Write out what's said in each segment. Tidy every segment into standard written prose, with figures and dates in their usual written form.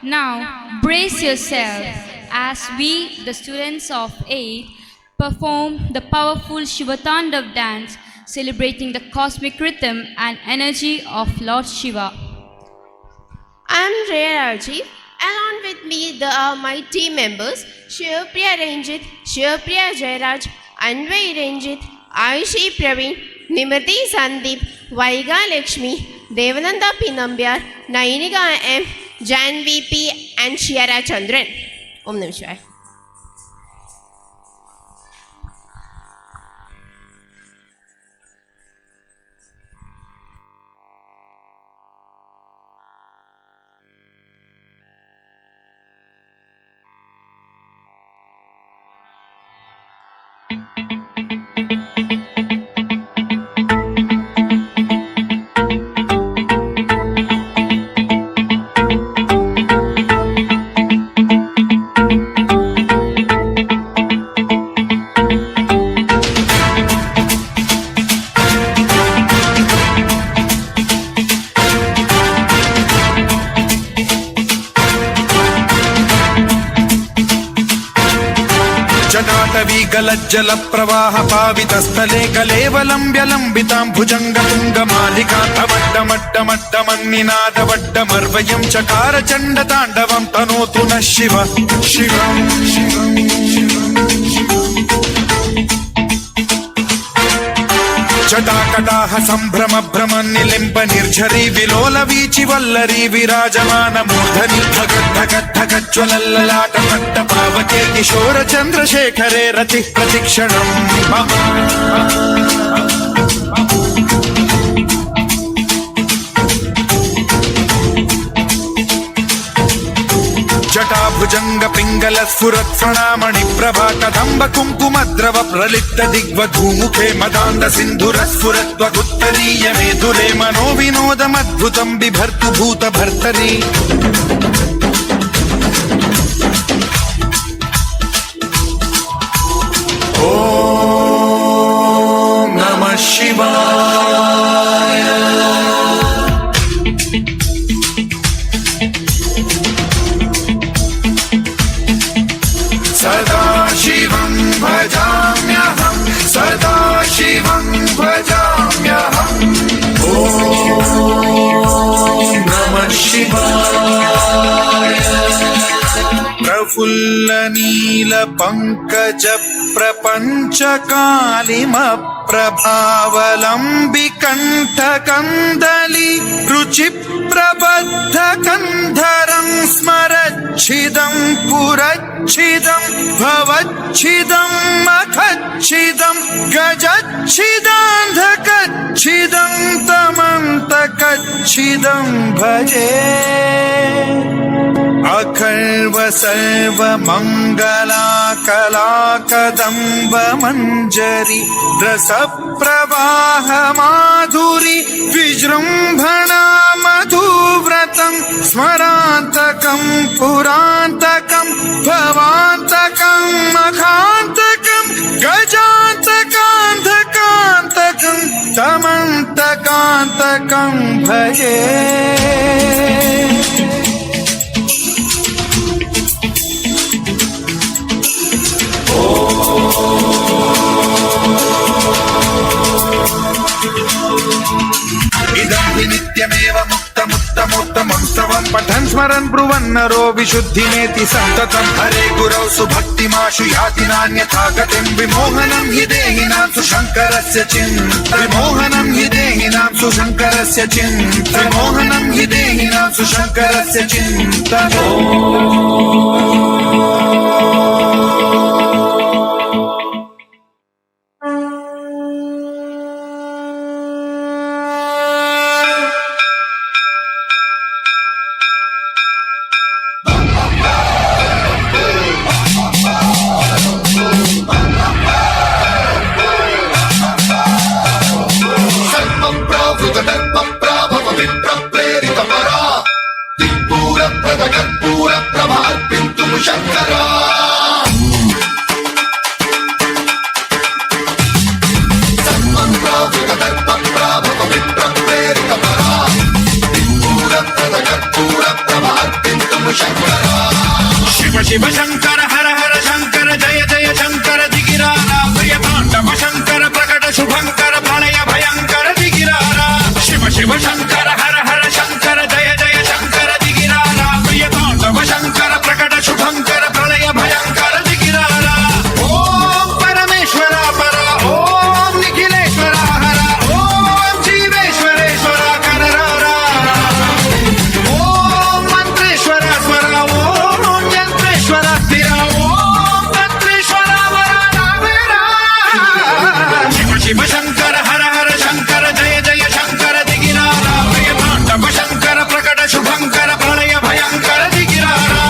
Now, brace yourself as we, the students of 8, perform the powerful Shivatandav dance, celebrating the cosmic rhythm and energy of Lord Shiva. I am Raya Rajiv. Along with me, there are my team members Shivapriya Ranjit, Shivapriya Jairaj, Anvay Ranjit, Ayushi Praveen, Nimrati Sandeep, Vaiga Lakshmi, Devananda Pinambyar, Nainika M, Jan VP, and Shiara Chandran. Om Namah Shivaya. जल प्रवाह पावित स्थले कलेवलंब्य लंबितां भुजंग तुंग मालिका तवड्डमड्डमड्डमन्निनाद वड्डमर्वयं चकार चंड तांडवं तनोतु नः शिव शिवं जटाकटाह संभ्रम भ्रम निलिंब निर्झरी विलोल वीचि वल्लरी विराजमान मूर्धनि धगद्धगद्धगज्ज्वलल्ललाट पट्ट पावके किशोर चंद्रशेखरे रति प्रतिक्षणं जटाभुजंग पिंगल स्फुरत् प्रणामणि प्रभा कदंब कुंकुम द्रव प्रलिप्त दिग्वधूमुखे मदान्द सिंधुर स्फुरत् वगुत्तरीय मेधुरे मनो विनोदमद्भुतं बिभर्तु भूत भर्तरी ओम नमः शिवाय सदा शिवं भजाम्यहं सदा शिवं भजाम्यहम् ॐ नमः शिवाय प्रफुल्ल नील पंकज प्रपंच कालिम प्रभावलंबि कंठ कंदली रुचि प्रबद्ध कंधरं स्मरच्छिदं पुरच्छिदं भवच्छिदं मखच्छिदं गजच्छिदान्धकच्छिदं तमन्तकच्छिदं भजे अखर्व सर्व मंगला कला कदंब मंजरी रस प्रवाह माधुरी विजृंभणा मधुव्रतं स्मरान्तकं पुरान्तकं भवान्तकं मखान्तकं गजान्तकान्धकान्तकं तमन्तकान्तकं भजे इदं हि नित्यमेव मुक्तमुत्तमोत्तमं स्तवं पठन् स्मरन् ब्रुवन् नरो विशुद्धिमेति सन्ततं हरे गुरौ सुभक्तिमाशु याति नान्यथा गतिं विमोहनं हि देहिनां सुशङ्करस्य चिन्ता विमोहनं हि देहिनां सुशङ्करस्य चिन्ता विमोहनं हि देहिनां सुशङ्करस्य चिन्ता शंकरा శివ శివ శంకర హర హర శంకర జయ జయ శంకర దిగిరారా ప్రియ తాండవ శంకర ప్రకట శుభంకర ప్రళయ భయంకర దిగిరారా శివ శివ శంకర హర హర శంకర జయ జయ శంకర దిగిరారా ప్రియ తాండవ శంకర ప్రకట శుభంకర ప్రళయ భయంకర దిగిరారా ఓం పరమేశ్వర పర ఓం నిఖిలేశ్వర హర ఓం జీవేశ్వరేశ్వర కరరారా ఓం మంత్రేశ్వర స్వర ఓం యంత్రేశ్వర స్థిర ఓం తంత్రేశ్వర వర నావేరా శివ శివ శంకర హర హర శంకర జయ జయ శంకర దిగిరారా ప్రియ తాండవ శంకర ప్రకట శుభంకర ప్రళయ భయంకర దిగిరారా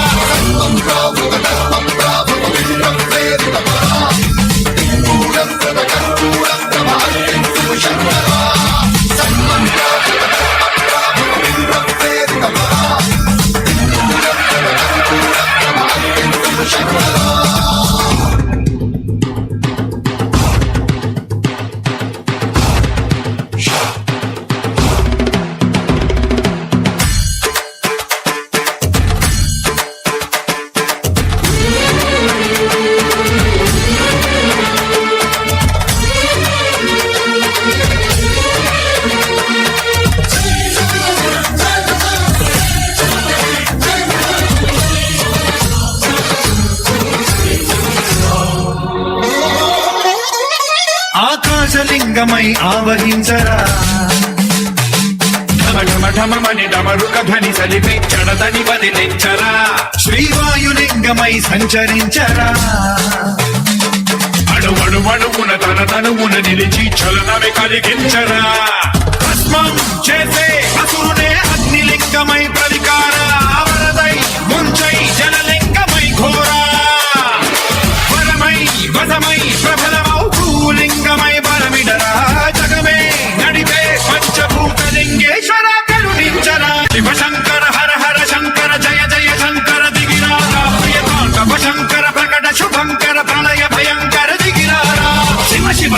ఆకాశలింగమై ఆవహించరా ఢమఢమఢమని డమరుక ధ్వని సలిపి చడదని వదిలించరా శ్రీవాయులింగమై సంచరించరా అణువణువున తన తనువున నిలిచి చలనమే కలిగించరా భస్మం చేసే అసురునే అగ్నిలింగమై ప్రవికార వరదై ముంచై జలలింగమై ఘోరా వరమై వసమై ప్రబలమౌ భూలింగమై బలమిడరా జగమే నడిపే పంచభూతలింగేశ్వర కరుణించరా శివ శంకర హర హర శంకర జయ జయ శంకర దిగిరారా ప్రియ తాండవ శంకర ప్రకట శుభంకర ప్రళయ భయంకర దిగిరారా శివ శివ